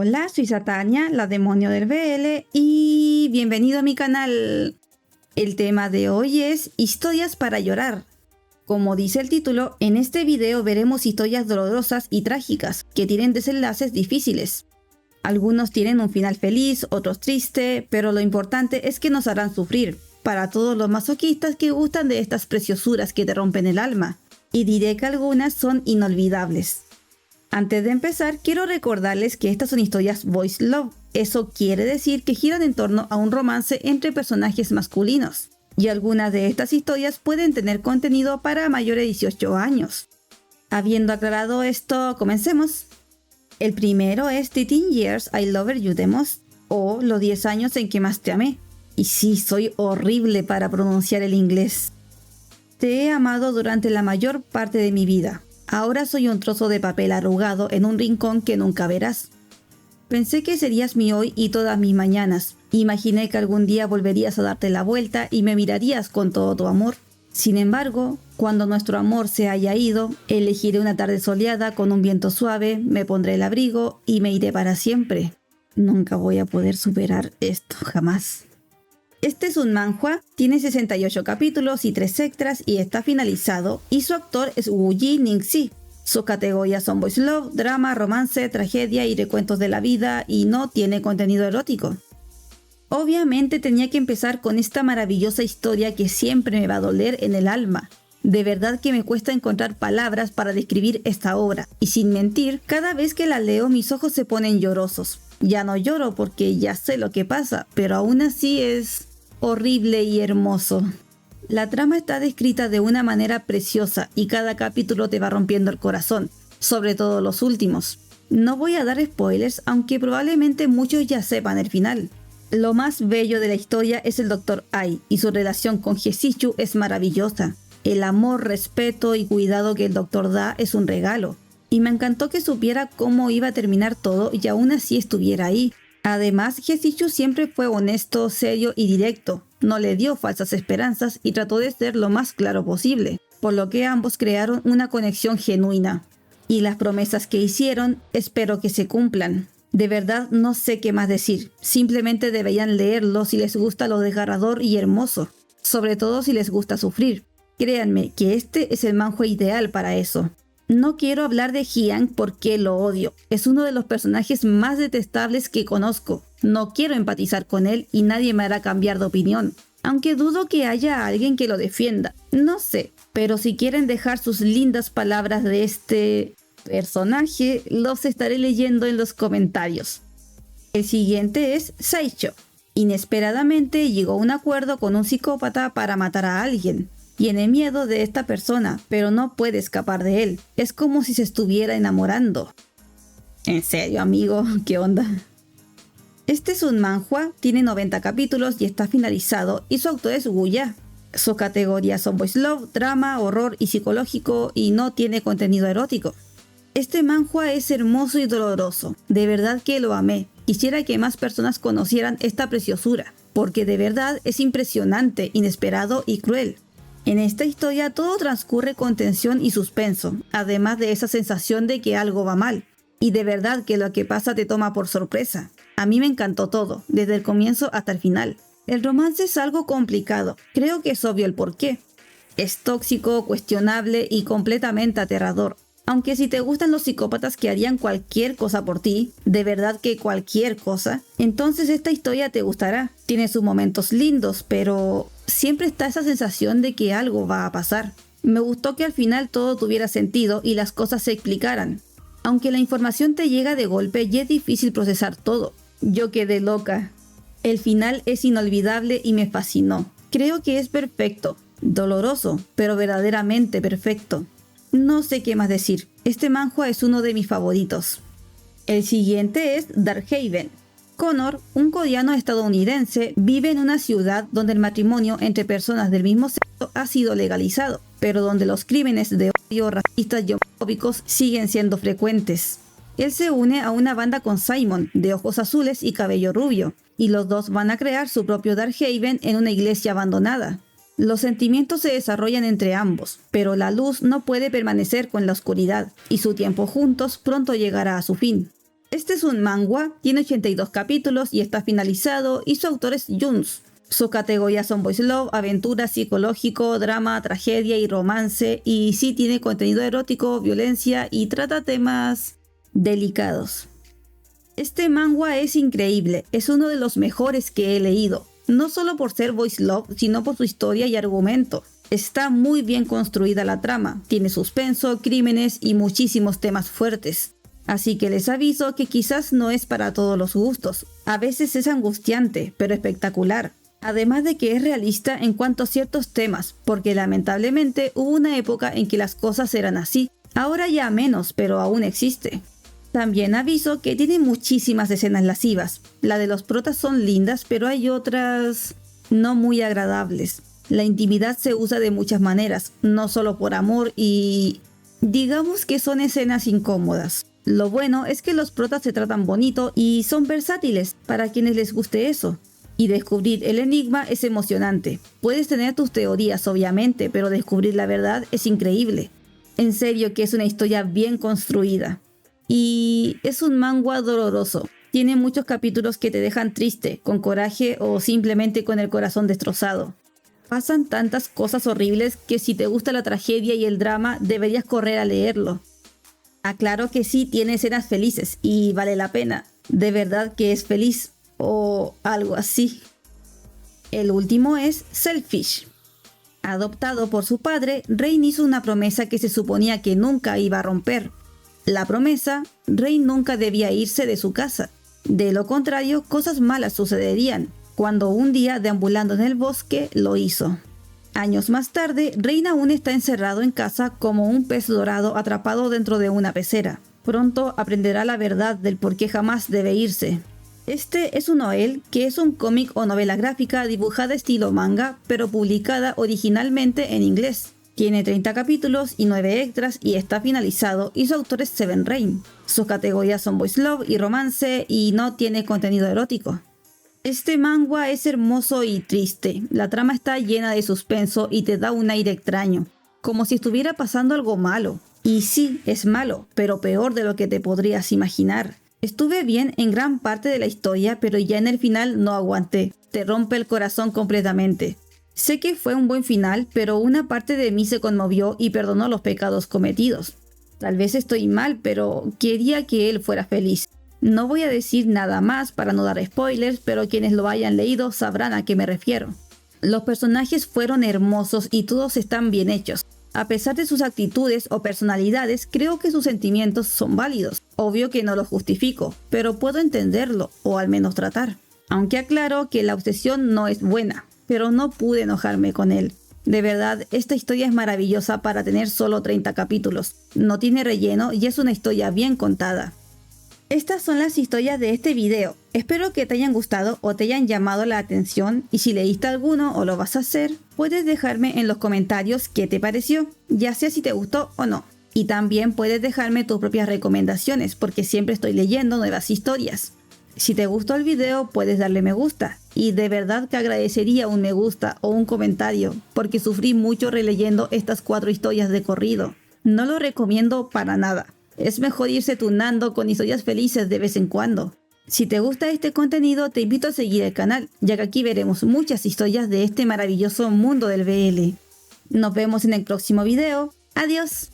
Hola, soy Satania, la demonio del BL, y bienvenido a mi canal. El tema de hoy es historias para llorar. Como dice el título, en este video veremos historias dolorosas y trágicas que tienen desenlaces difíciles. Algunos tienen un final feliz, otros triste, pero lo importante es que nos harán sufrir, para todos los masoquistas que gustan de estas preciosuras que te rompen el alma. Y diré que algunas son inolvidables. Antes de empezar, quiero recordarles que estas son historias Boys Love. Eso quiere decir que giran en torno a un romance entre personajes masculinos. Y algunas de estas historias pueden tener contenido para mayores de 18 años. Habiendo aclarado esto, comencemos. El primero es The 10 Years I Loved You the Most, o Los 10 años en que más te amé. Y sí, soy horrible para pronunciar el inglés. Te he amado durante la mayor parte de mi vida. Ahora soy un trozo de papel arrugado en un rincón que nunca verás. Pensé que serías mi hoy y todas mis mañanas. Imaginé que algún día volverías a darte la vuelta y me mirarías con todo tu amor. Sin embargo, cuando nuestro amor se haya ido, elegiré una tarde soleada con un viento suave, me pondré el abrigo y me iré para siempre. Nunca voy a poder superar esto, jamás. Este es un manhwa, tiene 68 capítulos y 3 extras y está finalizado, y su autor es Woo-ji Ning-si. Sus categorías son Boys Love, drama, romance, tragedia y recuentos de la vida, y no tiene contenido erótico. Obviamente tenía que empezar con esta maravillosa historia que siempre me va a doler en el alma. De verdad que me cuesta encontrar palabras para describir esta obra, y sin mentir, cada vez que la leo mis ojos se ponen llorosos. Ya no lloro porque ya sé lo que pasa, pero aún así es horrible y hermoso. La trama está descrita de una manera preciosa y cada capítulo te va rompiendo el corazón, sobre todo los últimos. No voy a dar spoilers, aunque probablemente muchos ya sepan el final. Lo más bello de la historia es el Dr. Ai, y su relación con Hye-si-chu es maravillosa. El amor, respeto y cuidado que el doctor da es un regalo. Y me encantó que supiera cómo iba a terminar todo y aún así estuviera ahí. Además, Hye-si-chu siempre fue honesto, serio y directo. No le dio falsas esperanzas y trató de ser lo más claro posible, por lo que ambos crearon una conexión genuina. Y las promesas que hicieron, espero que se cumplan. De verdad no sé qué más decir, simplemente deberían leerlo si les gusta lo desgarrador y hermoso, sobre todo si les gusta sufrir. Créanme que este es el manhwa ideal para eso. No quiero hablar de Hyang porque lo odio. Es uno de los personajes más detestables que conozco. No quiero empatizar con él y nadie me hará cambiar de opinión. Aunque dudo que haya alguien que lo defienda. No sé, pero si quieren dejar sus lindas palabras de este personaje, los estaré leyendo en los comentarios. El siguiente es Saicho. Inesperadamente llegó a un acuerdo con un psicópata para matar a alguien. Tiene miedo de esta persona, pero no puede escapar de él. Es como si se estuviera enamorando. ¿En serio, amigo? ¿Qué onda? Este es un manhwa, tiene 90 capítulos y está finalizado, y su autor es Woo-ya. Sus categorías son Boys Love, drama, horror y psicológico, y no tiene contenido erótico. Este manhwa es hermoso y doloroso. De verdad que lo amé. Quisiera que más personas conocieran esta preciosura, porque de verdad es impresionante, inesperado y cruel. En esta historia todo transcurre con tensión y suspenso, además de esa sensación de que algo va mal. Y de verdad que lo que pasa te toma por sorpresa. A mí me encantó todo, desde el comienzo hasta el final. El romance es algo complicado, creo que es obvio el porqué. Es tóxico, cuestionable y completamente aterrador. Aunque si te gustan los psicópatas que harían cualquier cosa por ti, de verdad que cualquier cosa, entonces esta historia te gustará. Tiene sus momentos lindos, pero siempre está esa sensación de que algo va a pasar. Me gustó que al final todo tuviera sentido y las cosas se explicaran. Aunque la información te llega de golpe y es difícil procesar todo. Yo quedé loca. El final es inolvidable y me fascinó. Creo que es perfecto. Doloroso, pero verdaderamente perfecto. No sé qué más decir. Este manhwa es uno de mis favoritos. El siguiente es Darkhaven. Connor, un coreano estadounidense, vive en una ciudad donde el matrimonio entre personas del mismo sexo ha sido legalizado, pero donde los crímenes de odio, racistas y homofóbicos siguen siendo frecuentes. Él se une a una banda con Simon, de ojos azules y cabello rubio, y los dos van a crear su propio Darkhaven en una iglesia abandonada. Los sentimientos se desarrollan entre ambos, pero la luz no puede permanecer con la oscuridad, y su tiempo juntos pronto llegará a su fin. Este es un manga, tiene 82 capítulos y está finalizado y su autor es Juns. Sus categorías son Boys Love, aventura, psicológico, drama, tragedia y romance, y sí tiene contenido erótico, violencia y trata temas delicados. Este manga es increíble, es uno de los mejores que he leído, no solo por ser Boys Love, sino por su historia y argumento. Está muy bien construida la trama, tiene suspenso, crímenes y muchísimos temas fuertes. Así que les aviso que quizás no es para todos los gustos, a veces es angustiante, pero espectacular. Además de que es realista en cuanto a ciertos temas, porque lamentablemente hubo una época en que las cosas eran así, ahora ya menos, pero aún existe. También aviso que tiene muchísimas escenas lascivas, la de los protas son lindas, pero hay otras no muy agradables. La intimidad se usa de muchas maneras, no solo por amor y digamos que son escenas incómodas. Lo bueno es que los protas se tratan bonito y son versátiles para quienes les guste eso. Y descubrir el enigma es emocionante. Puedes tener tus teorías obviamente, pero descubrir la verdad es increíble. En serio que es una historia bien construida. Y es un manga doloroso. Tiene muchos capítulos que te dejan triste, con coraje o simplemente con el corazón destrozado. Pasan tantas cosas horribles que si te gusta la tragedia y el drama deberías correr a leerlo. Aclaro que sí tiene escenas felices y vale la pena. De verdad que es feliz. O algo así. El último es Selfish. Adoptado por su padre, Rain hizo una promesa que se suponía que nunca iba a romper. La promesa, Rain nunca debía irse de su casa. De lo contrario, cosas malas sucederían, cuando un día, deambulando en el bosque, lo hizo. Años más tarde, Rain aún está encerrado en casa como un pez dorado atrapado dentro de una pecera. Pronto aprenderá la verdad del por qué jamás debe irse. Este es un OL, que es un cómic o novela gráfica dibujada estilo manga, pero publicada originalmente en inglés. Tiene 30 capítulos y 9 extras y está finalizado y su autor es Seven Rain. Sus categorías son Boys Love y romance y no tiene contenido erótico. Este manga es hermoso y triste, la trama está llena de suspenso y te da un aire extraño, como si estuviera pasando algo malo. Y sí, es malo, pero peor de lo que te podrías imaginar. Estuve bien en gran parte de la historia, pero ya en el final no aguanté. Te rompe el corazón completamente. Sé que fue un buen final, pero una parte de mí se conmovió y perdonó los pecados cometidos. Tal vez estoy mal, pero quería que él fuera feliz. No voy a decir nada más para no dar spoilers, pero quienes lo hayan leído sabrán a qué me refiero. Los personajes fueron hermosos y todos están bien hechos. A pesar de sus actitudes o personalidades, creo que sus sentimientos son válidos. Obvio que no lo justifico, pero puedo entenderlo, o al menos tratar. Aunque aclaro que la obsesión no es buena, pero no pude enojarme con él. De verdad, esta historia es maravillosa para tener solo 30 capítulos. No tiene relleno y es una historia bien contada. Estas son las historias de este video. Espero que te hayan gustado o te hayan llamado la atención y si leíste alguno o lo vas a hacer, puedes dejarme en los comentarios qué te pareció, ya sea si te gustó o no. Y también puedes dejarme tus propias recomendaciones porque siempre estoy leyendo nuevas historias. Si te gustó el video puedes darle me gusta y de verdad que agradecería un me gusta o un comentario porque sufrí mucho releyendo estas 4 historias de corrido. No lo recomiendo para nada. Es mejor irse tunando con historias felices de vez en cuando. Si te gusta este contenido, te invito a seguir el canal, ya que aquí veremos muchas historias de este maravilloso mundo del BL. Nos vemos en el próximo video. ¡Adiós!